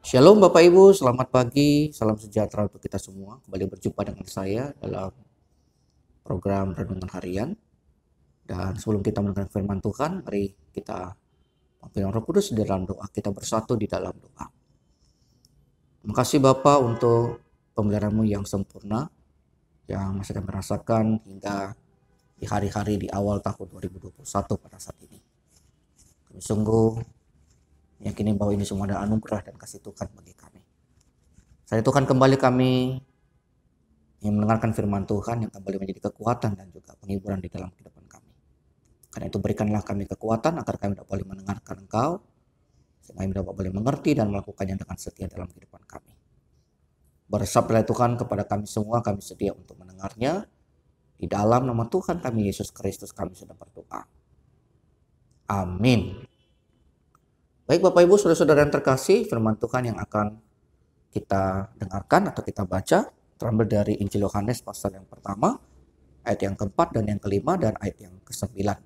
Shalom Bapak Ibu, selamat pagi, salam sejahtera untuk kita semua. Kembali berjumpa dengan saya dalam program Renungan Harian. Dan sebelum kita mendengar firman Tuhan, mari kita panggil Roh Kudus di dalam doa. Kita bersatu di dalam doa. Terima kasih Bapak untuk pemeliharaan-Mu yang sempurna, yang masih kami rasakan hingga di hari-hari di awal tahun 2021 pada saat ini. Kami sungguh meyakini bahwa ini semua adalah anugerah dan kasih Tuhan bagi kami. Saat itu kan kembali kami yang mendengarkan firman Tuhan yang kembali menjadi kekuatan dan juga penghiburan di dalam kehidupan kami. Karena itu berikanlah kami kekuatan agar kami dapat boleh mendengarkan Engkau, sehingga kami dapat boleh mengerti dan melakukannya dengan setia dalam kehidupan kami. Bersabdalah Tuhan kepada kami semua, kami sedia untuk mendengarnya. Di dalam nama Tuhan kami Yesus Kristus kami sudah berdoa. Amin. Baik Bapak Ibu, saudara-saudara yang terkasih, firman Tuhan yang akan kita dengarkan atau kita baca terambil dari Injil Yohanes pasal yang pertama, ayat yang keempat dan yang kelima dan ayat yang kesembilan.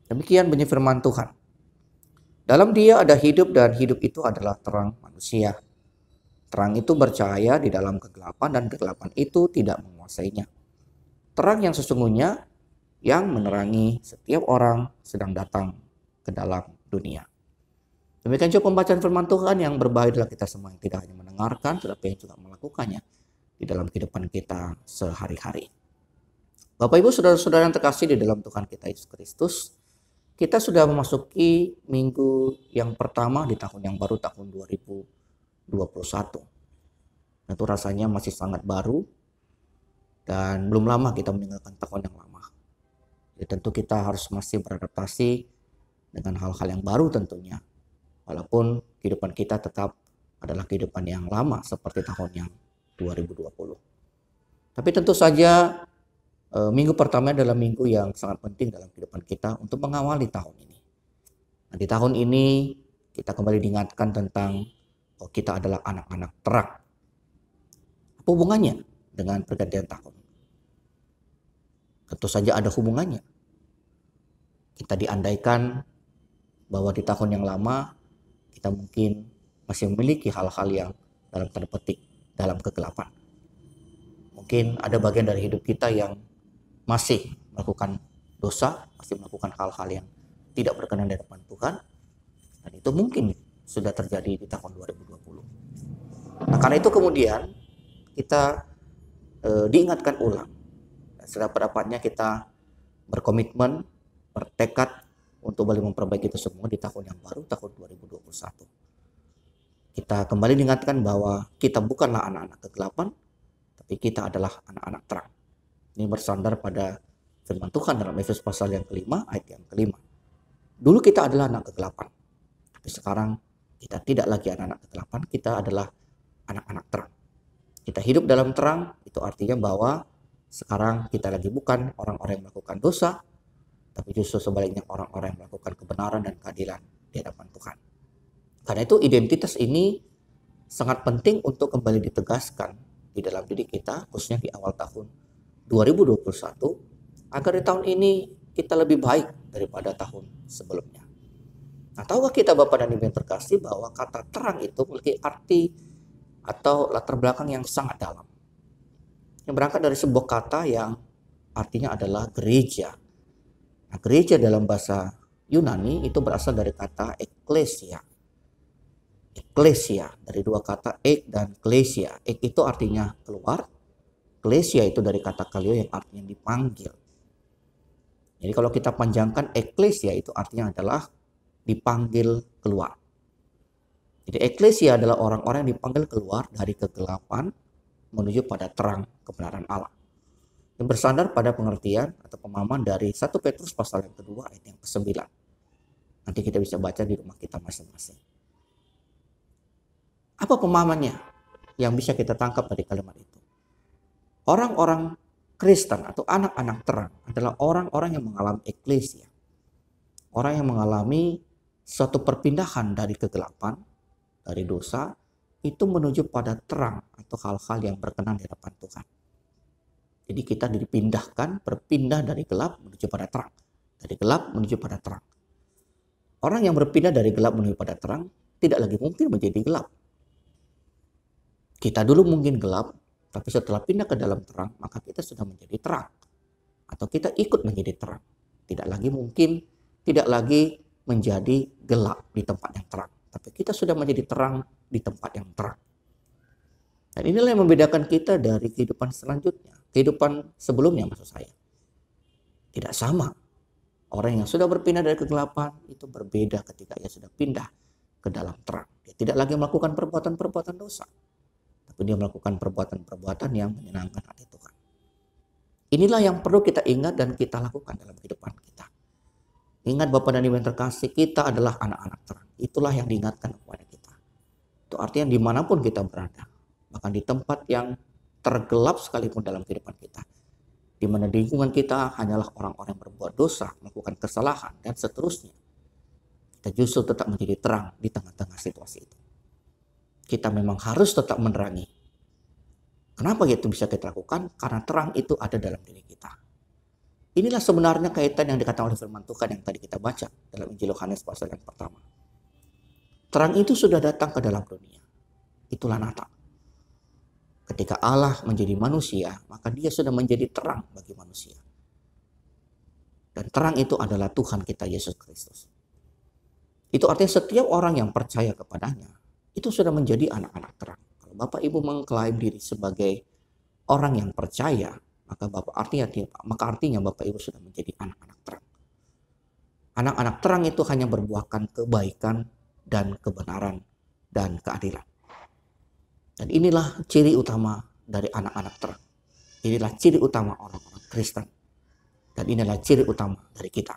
Demikian bunyi firman Tuhan. Dalam Dia ada hidup dan hidup itu adalah terang manusia. Terang itu bercahaya di dalam kegelapan dan kegelapan itu tidak menguasainya. Terang yang sesungguhnya yang menerangi setiap orang sedang datang ke dalam dunia. Demikian juga pembacaan firman Tuhan yang berbahaya adalah kita semua yang tidak hanya mendengarkan tetapi yang juga melakukannya di dalam kehidupan kita sehari-hari. Bapak Ibu saudara-saudara yang terkasih di dalam Tuhan kita Yesus Kristus, kita sudah memasuki minggu yang pertama di tahun yang baru, tahun 2021. Tentu rasanya masih sangat baru dan belum lama kita meninggalkan tahun yang lama. Jadi tentu kita harus masih beradaptasi dengan hal-hal yang baru tentunya. Walaupun kehidupan kita tetap adalah kehidupan yang lama seperti tahun yang 2020. Tapi tentu saja minggu pertama adalah minggu yang sangat penting dalam kehidupan kita untuk mengawali tahun ini. Nah, di tahun ini kita kembali diingatkan tentang kita adalah anak-anak terang. Apa hubungannya dengan pergantian tahun? Tentu saja ada hubungannya. Kita diandaikan bahwa di tahun yang lama kita mungkin masih memiliki hal-hal yang dalam tanda petik dalam kegelapan. Mungkin ada bagian dari hidup kita yang masih melakukan dosa, masih melakukan hal-hal yang tidak berkenan di hadapan Tuhan. Dan itu mungkin sudah terjadi di tahun 2020. Nah, karena itu kemudian kita diingatkan ulang. Sedapat-dapatnya kita berkomitmen, bertekad untuk boleh memperbaiki itu semua di tahun yang baru, tahun 2021. Kita kembali diingatkan bahwa kita bukanlah anak-anak kegelapan, tapi kita adalah anak-anak terang. Ini bersandar pada firman Tuhan dalam Efesus pasal yang kelima, ayat yang kelima. Dulu kita adalah anak kegelapan, tapi sekarang kita tidak lagi anak-anak kegelapan, kita adalah anak-anak terang. Kita hidup dalam terang, itu artinya bahwa sekarang kita lagi bukan orang-orang yang melakukan dosa, tapi justru sebaliknya orang-orang yang melakukan kebenaran dan keadilan di hadapan Tuhan. Karena itu identitas ini sangat penting untuk kembali ditegaskan di dalam diri kita, khususnya di awal tahun 2021, agar di tahun ini kita lebih baik daripada tahun sebelumnya. Nah, tahukah kita Bapak dan Ibu yang terkasih bahwa kata terang itu memiliki arti atau latar belakang yang sangat dalam. Yang berangkat dari sebuah kata yang artinya adalah gereja. Nah, gereja dalam bahasa Yunani itu berasal dari kata ekklesia. Ekklesia dari dua kata ek dan klesia. Ek itu artinya keluar, klesia itu dari kata kaleo yang artinya dipanggil. Jadi kalau kita panjangkan ekklesia itu artinya adalah dipanggil keluar. Jadi ekklesia adalah orang-orang yang dipanggil keluar dari kegelapan menuju pada terang kebenaran Allah. Yang bersandar pada pengertian atau pemahaman dari 1 Petrus pasal yang kedua ayat yang ke-9. Nanti kita bisa baca di rumah kita masing-masing. Apa pemahamannya yang bisa kita tangkap dari kalimat itu? Orang-orang Kristen atau anak-anak terang adalah orang-orang yang mengalami eklesia. Orang yang mengalami suatu perpindahan dari kegelapan, dari dosa, itu menuju pada terang atau hal-hal yang berkenan di hadapan Tuhan. Jadi kita dipindahkan, berpindah dari gelap menuju pada terang. Dari gelap menuju pada terang. Orang yang berpindah dari gelap menuju pada terang tidak lagi mungkin menjadi gelap. Kita dulu mungkin gelap, tapi setelah pindah ke dalam terang, maka kita sudah menjadi terang. Atau kita ikut menjadi terang. Tidak lagi menjadi gelap di tempat yang terang. Tapi kita sudah menjadi terang di tempat yang terang. Dan inilah yang membedakan kita dari kehidupan selanjutnya. Kehidupan sebelumnya maksud saya. Tidak sama. Orang yang sudah berpindah dari kegelapan itu berbeda ketika ia sudah pindah ke dalam terang. Dia tidak lagi melakukan perbuatan-perbuatan dosa. Tapi dia melakukan perbuatan-perbuatan yang menyenangkan hati Tuhan. Inilah yang perlu kita ingat dan kita lakukan dalam kehidupan kita. Ingat Bapak dan Ibu yang terkasih, kita adalah anak-anak terang. Itulah yang diingatkan kepada kita. Itu artinya dimanapun kita berada. Bahkan di tempat yang tergelap sekalipun dalam kehidupan kita. Di mana di lingkungan kita hanyalah orang-orang yang berbuat dosa, melakukan kesalahan, dan seterusnya. Kita justru tetap menjadi terang di tengah-tengah situasi itu. Kita memang harus tetap menerangi. Kenapa itu bisa kita lakukan? Karena terang itu ada dalam diri kita. Inilah sebenarnya kaitan yang dikatakan oleh firman Tuhan yang tadi kita baca dalam Injil Yohanes pasal yang pertama. Terang itu sudah datang ke dalam dunia. Itulah Natal. Ketika Allah menjadi manusia, maka dia sudah menjadi terang bagi manusia. Dan terang itu adalah Tuhan kita Yesus Kristus. Itu artinya setiap orang yang percaya kepadanya, itu sudah menjadi anak-anak terang. Kalau Bapak Ibu mengklaim diri sebagai orang yang percaya, maka artinya Bapak Ibu sudah menjadi anak-anak terang. Anak-anak terang itu hanya berbuahkan kebaikan dan kebenaran dan keadilan. Dan inilah ciri utama dari anak-anak terang. Inilah ciri utama orang-orang Kristen. Dan inilah ciri utama dari kita.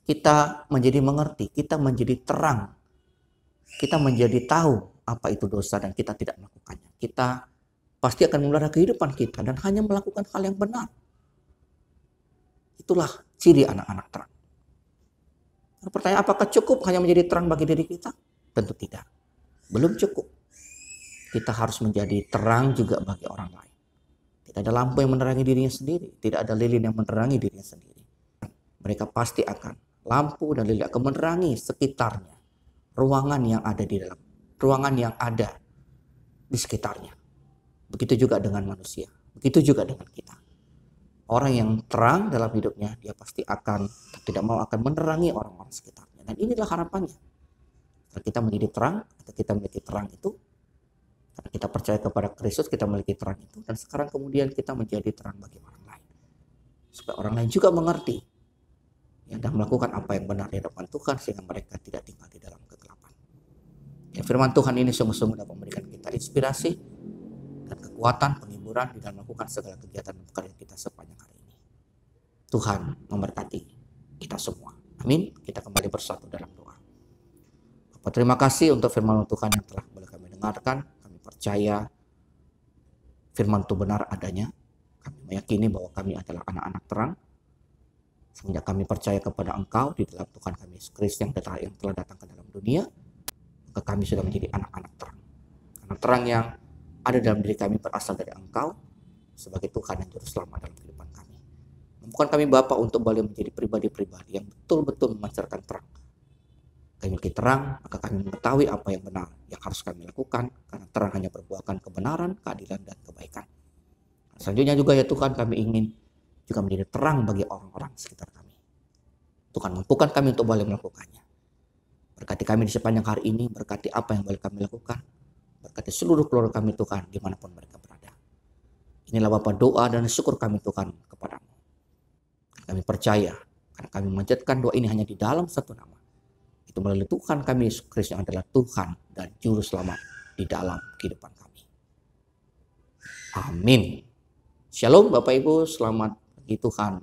Kita menjadi mengerti, kita menjadi terang. Kita menjadi tahu apa itu dosa dan kita tidak melakukannya. Kita pasti akan memelihara kehidupan kita dan hanya melakukan hal yang benar. Itulah ciri anak-anak terang. Pertanyaan, apakah cukup hanya menjadi terang bagi diri kita? Tentu tidak. Belum cukup. Kita harus menjadi terang juga bagi orang lain. Tidak ada lampu yang menerangi dirinya sendiri. Tidak ada lilin yang menerangi dirinya sendiri. Mereka pasti lampu dan lilin akan menerangi sekitarnya. Ruangan yang ada di sekitarnya. Begitu juga dengan manusia. Begitu juga dengan kita. Orang yang terang dalam hidupnya, dia pasti tidak mau menerangi orang-orang sekitarnya. Dan inilah harapannya. Kalau kita menjadi terang, atau kita memiliki terang itu, karena kita percaya kepada Kristus, kita memiliki terang itu. Dan sekarang kemudian kita menjadi terang bagi orang lain. Supaya orang lain juga mengerti. Dan melakukan apa yang benar di hadapan Tuhan, sehingga mereka tidak tinggal di dalam kegelapan. Ya, firman Tuhan ini sungguh-sungguh dapat memberikan kita inspirasi dan kekuatan, penghiburan di dalam melakukan segala kegiatan dan pekerjaan kita sepanjang hari ini. Tuhan memberkati kita semua. Amin. Kita kembali bersatu dalam doa. Bapak, terima kasih untuk firman Tuhan yang telah boleh kami dengarkan. Kami percaya firman itu benar adanya. Kami meyakini bahwa kami adalah anak-anak terang. Semenjak kami percaya kepada Engkau di dalam Tuhan kami Yesus Kristus yang telah datang ke dalam dunia, maka kami sudah menjadi anak-anak terang. Karena terang yang ada dalam diri kami berasal dari Engkau sebagai Tuhan dan Juru Selamat dalam kehidupan kami. Mampukan kami Bapa untuk boleh menjadi pribadi-pribadi yang betul-betul memancarkan terang. Kami memiliki terang, maka kami mengetahui apa yang benar yang harus kami lakukan, karena terang hanya berbuahkan kebenaran, keadilan, dan kebaikan. Selanjutnya juga ya Tuhan, kami ingin juga menjadi terang bagi orang-orang sekitar kami. Tuhan, mampukan kami untuk boleh melakukannya. Berkati kami di sepanjang hari ini, berkati apa yang boleh kami lakukan, berkati seluruh keluarga kami Tuhan, dimanapun mereka berada. Inilah Bapa doa dan syukur kami Tuhan kepadamu. Kami percaya, karena kami memanjatkan doa ini hanya di dalam satu nama. Itu melalui Tuhan kami Yesus Kristus yang adalah Tuhan dan Juru Selamat di dalam kehidupan kami. Amin. Shalom Bapak Ibu, selamat pagi Tuhan.